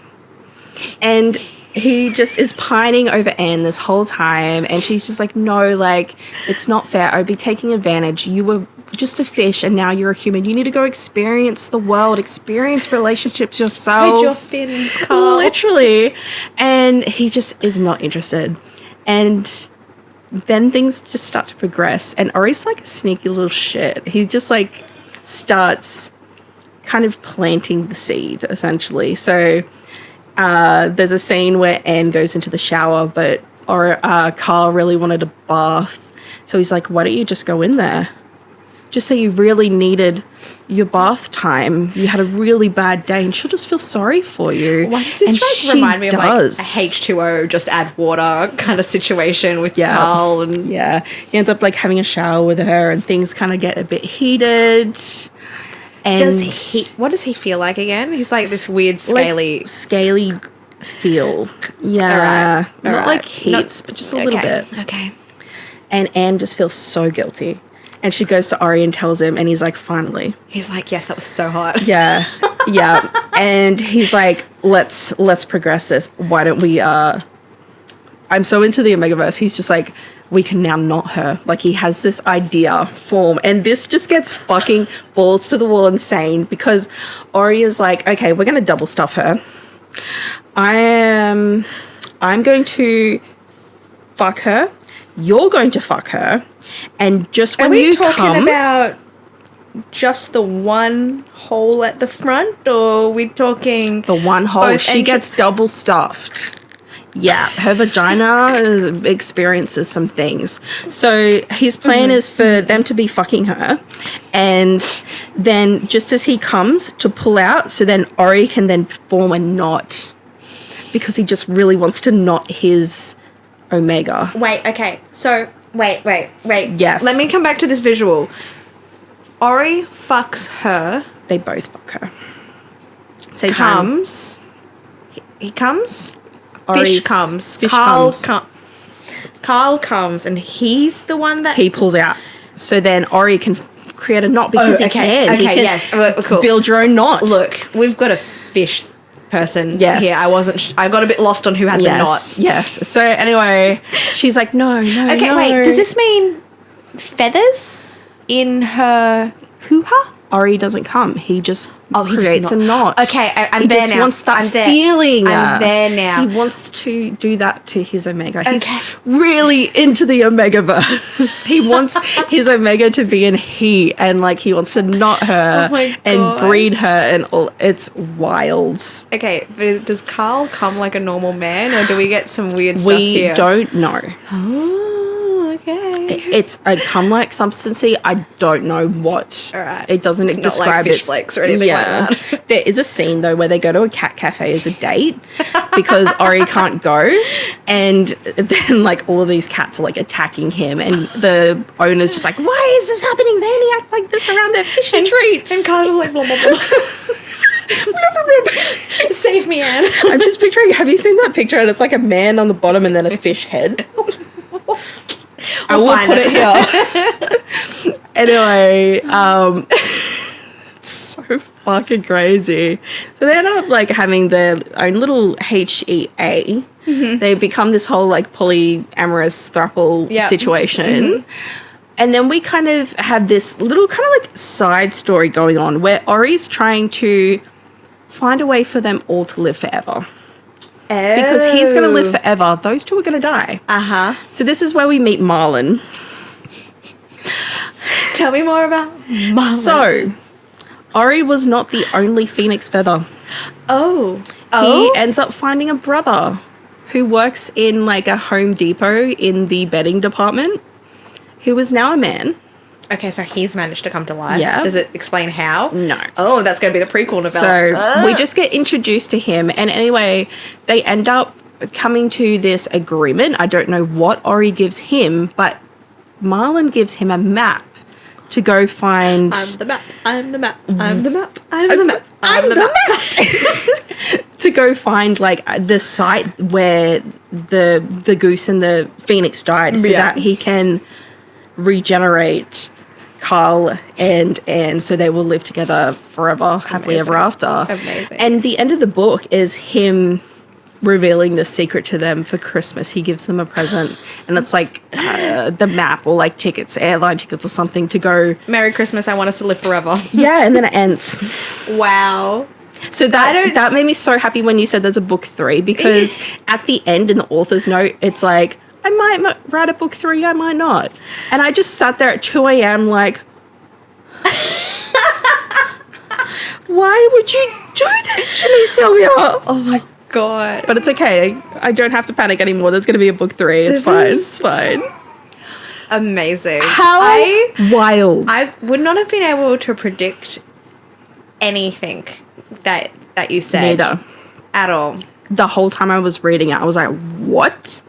And he just is pining over Anne this whole time. And she's just like, no, like, it's not fair. I'd be taking advantage. You were just a fish and now you're a human. You need to go experience the world, experience relationships yourself. Spread your fins, Carl. Literally. And he just is not interested. And then things just start to progress. And Ori's like a sneaky little shit. He just like starts kind of planting the seed, essentially. So there's a scene where Anne goes into the shower, but Carl really wanted a bath. So he's like, why don't you just go in there? Just say you really needed your bath time. You had a really bad day and she'll just feel sorry for you. Why does this like remind me of like a H2O, just add water kind of situation with Carl? And yeah, he ends up like having a shower with her and things kind of get a bit heated. And what does he feel like again? He's like this weird scaly feel. Yeah. Not like heaps, but just a little bit. Okay. And Anne just feels so guilty. And she goes to Ori and tells him, and he's like, finally. He's like, yes, that was so hot. Yeah. Yeah. And he's like, let's progress this. Why don't we I'm so into the Omegaverse. He's just like, we can now knot her. Like, he has this idea form. And this just gets fucking balls to the wall insane because Ori is like, okay, we're going to double stuff her. I'm going to fuck her. You're going to fuck her. And just when you come... Are we talking about just the one hole at the front? Or are we talking... The one hole. She gets double stuffed. Yeah, her vagina experiences some things. So his plan is for them to be fucking her. And then just as he comes to pull out, so then Ori can then form a knot. Because he just really wants to knot his Omega. Wait, okay. So, wait. Yes. Let me come back to this visual. Ori fucks her. They both fuck her. Same time. comes. He comes. Ori's- Fish comes. Fish Carl comes. Carl comes, and he's the one that He pulls out. So then Ori can create a knot because he can. He Okay, can yes. Cool. build your own knot. Look, we've got a fish person Yes. here. I got a bit lost on who had the knot. Yes. So anyway, she's like, no. Okay, wait. Does this mean feathers in her hoo-ha? Ori doesn't come. He just He creates just a knot. Okay, I'm he there just now. wants that I'm there. feeling. I'm there now. He wants to do that to his Omega. He's Okay. really into the Omegaverse. He wants his Omega to be in he, and like he wants to knot her Oh my and God. breed her, and all. It's wild. Okay, but does Carl come like a normal man, or do we get some weird stuff We here? don't know. Oh, okay. It's a cum-like substancy. I don't know what. All right. It doesn't It's not describe like fish it. flakes or anything like that. There is a scene though where they go to a cat cafe as a date because Ori can't go, and then like all of these cats are like attacking him, and the owner's just like, "Why is this happening? They only act like this around their fish and treats." And Carl's like, blah, blah, blah. Save me, Anne. I'm just picturing. Have you seen that picture? And it's like a man on the bottom and then a fish head. I will find put it. it here. Anyway, it's so fucking crazy. So they ended up like having their own little HEA. They become this whole like polyamorous throuple Yep. situation. And then we kind of have this little kind of like side story going on where Ori's trying to find a way for them all to live forever. Because he's going to live forever. Those two are going to die. Uh-huh. So this is where we meet Marlin. Tell me more about Marlin. So, Ori was not the only phoenix feather. He ends up finding a brother who works in like a Home Depot in the bedding department, who is now a man. Okay, so he's managed to come to life. Yeah. Does it explain how? No. Oh, that's going to be the prequel novella. So we just get introduced to him, and anyway, they end up coming to this agreement. I don't know what Ori gives him, but Marlin gives him a map to go find. I'm the map. I'm the map. I'm the map. I'm the map. I'm the map. To go find like the site where the goose and the phoenix died, so Yeah. that he can regenerate Carl and Anne, so they will live together forever, happily ever after. Amazing. And the end of the book is him revealing the secret to them for Christmas. He gives them a present, and it's like the map or like tickets, airline tickets or something to go. Merry Christmas. I want us to live forever. Yeah, and then it ends. Wow. So that made me so happy when you said there's a book 3, because at the end in the author's note, it's like, I might write a book 3, I might not. And I just sat there at 2 a.m. like, why would you do this to me, Sylvia? Oh my God. But it's okay. I don't have to panic anymore. There's going to be a book 3. It's This fine. is- It's fine. Amazing. How wild. I would not have been able to predict anything that you said. Neither. At all. The whole time I was reading it, I was like, what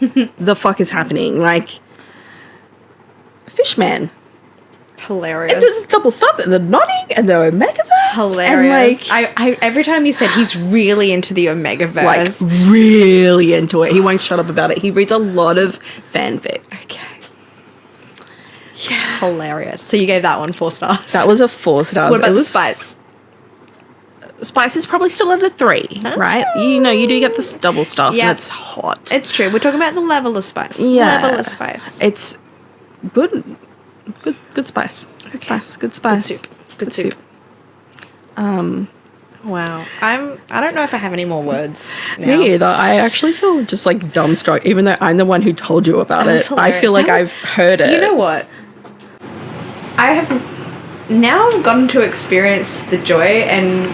the fuck is happening? Like, Fishman. Hilarious. And there's double stuff and the nodding and the Omegaverse. Hilarious. And like, I every time you said he's really into the Omegaverse. like really into it. He won't shut up about it. He reads a lot of fanfic. Okay. Yeah. Hilarious. So you gave that one 4 stars. That was a 4 stars. What about It the was- spice? Spice is probably still at a 3, right? You know, you do get this double stuff Yeah. and it's hot. It's true. We're talking about the level of spice. Yeah. Level of spice. It's good spice. Good spice. Good spice. soup. Good soup. Wow. I don't know if I have any more words now. Me either. I actually feel just like dumbstruck, even though I'm the one who told you about That's it. I feel hilarious. like That I've heard it. You know what? I have now gotten to experience the joy and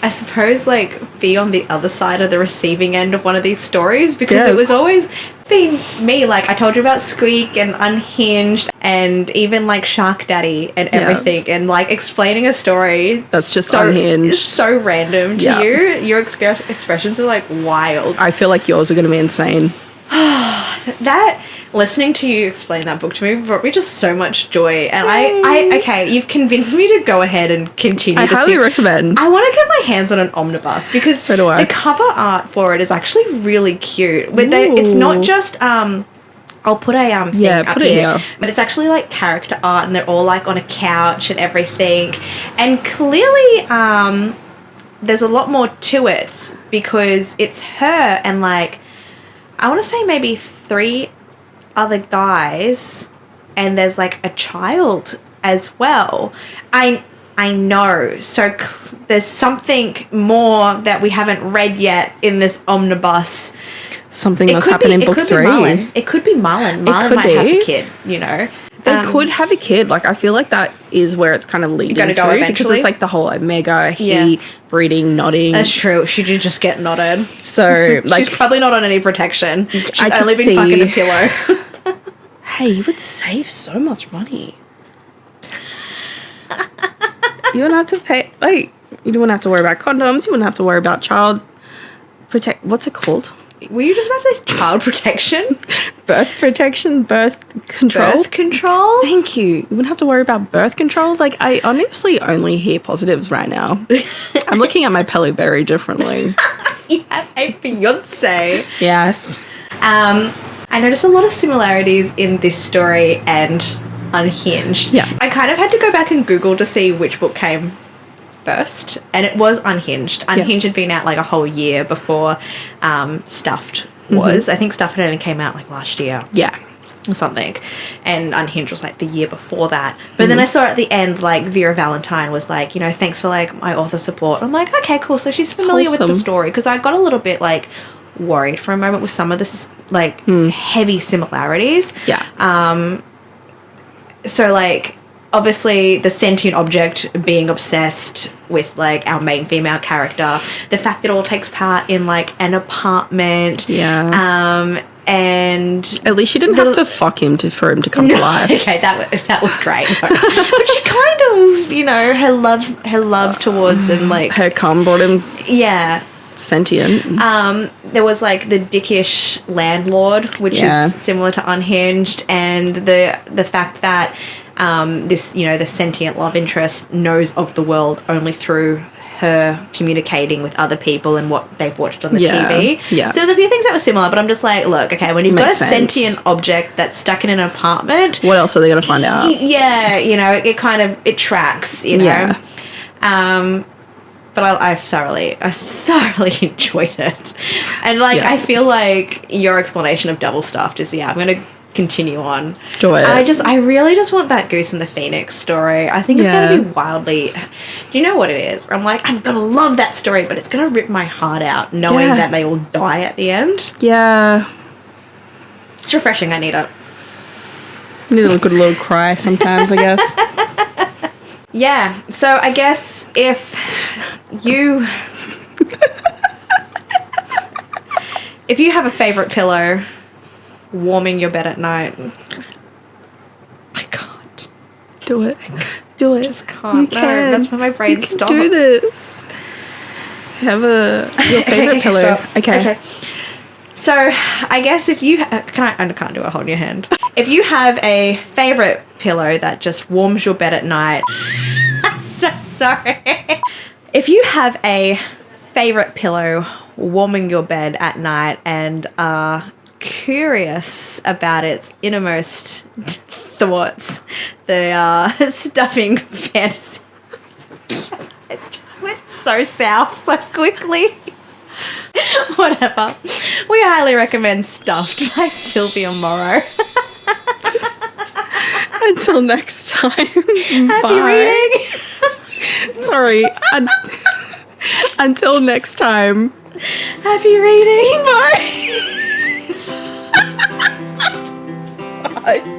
I suppose like be on the other side of the receiving end of one of these stories, because it Yes. was always been me. Like I told you about Squeak and Unhinged and even like Shark Daddy and Yeah. everything, and like explaining a story That's just so, unhinged. is so random to Yeah. you. Your expressions are like wild. I feel like yours are going to be insane. that listening to you explain that book to me brought me just so much joy. And I okay, you've convinced me to go ahead and continue. I highly recommend. I want to get my hands on an omnibus because So do I. the cover art for it is actually really cute. But it's not just I'll put a thing up put it here, here. but it's actually like character art, and they're all like on a couch and everything. And clearly, there's a lot more to it because it's her and like I want to say maybe 3 other guys, and there's like a child as well. I know. So there's something more that we haven't read yet in this omnibus. Something must happen in book 3. It could be Marlon. Marlon could might have be. a kid, you know. They could have a kid. Like, I feel like that is where it's kind of leading Gotta go to. Because eventually. it's like the whole Omega, he, breeding, nodding. That's true. She did just get nodded. So, like... She's probably not on any protection. She's I only could been fucking a see- pillow. Hey, you would save so much money. You wouldn't have to pay... Like, you wouldn't have to worry about condoms. You wouldn't have to worry about child... What's it called? Were you just about to say child protection? Birth protection? Birth control? Birth control? Thank you. You wouldn't have to worry about birth control. Like, I honestly only hear positives right now. I'm looking at my pillow very differently. You have a fiance. Yes. I noticed a lot of similarities in this story and Unhinged. Yeah. I kind of had to go back and Google to see which book came first, and it was Unhinged. Unhinged had been out like a whole year before Stuffed was. I think Stuffed had only came out like last year. Yeah. Or something, and Unhinged was like the year before that. But then I saw at the end like Vera Valentine was like, you know, thanks for like my author support. I'm like, okay, cool. So she's familiar with the wholesome. story, because I got a little bit like worried for a moment with some of this like heavy similarities. Yeah. So like obviously the sentient object being obsessed with like our main female character, the fact that it all takes part in like an apartment. Yeah. And At least she didn't have to fuck him for him to come to life. okay, that was great. But she kind of, you know, her love towards and like Her cum brought him yeah. sentient. There was like the dickish landlord, which is similar to Unhinged, and the fact that this, you know, the sentient love interest knows of the world only through her communicating with other people and what they've watched on the TV. Yeah. So there's a few things that were similar, but I'm just like, look, okay, when you've got a Makes sense. sentient object that's stuck in an apartment, What else are they going to find out? yeah, you know, it tracks, you know. Yeah. But I thoroughly enjoyed it. And like, Yeah. I feel like your explanation of double stuffed is, I'm going to continue on. Do it. I really just want that Goose and the Phoenix story. I think it's Yeah. going to be wildly... Do you know what it is? I'm like, I'm going to love that story, but it's going to rip my heart out knowing Yeah. that they all die at the end. Yeah. It's refreshing. I need it. Need a good little cry sometimes, I guess. Yeah, so I guess if you have a favourite pillow warming your bed at night, I can't. Do it. Do it. Just can't. You No, can. that's when my brain you stops. Can do this. Have your favorite pillow. stop. Okay. So I guess if you I can't do it holding your hand. If you have a favourite pillow that just warms your bed at night, I'm so sorry. If you have a favourite pillow warming your bed at night and are curious about its innermost thoughts, the stuffing fantasy. It just went so south so quickly. Whatever. We highly recommend Stuffed by Sylvia Morrow. Until next time. Happy reading. Sorry. Until next time. Happy reading. Bye.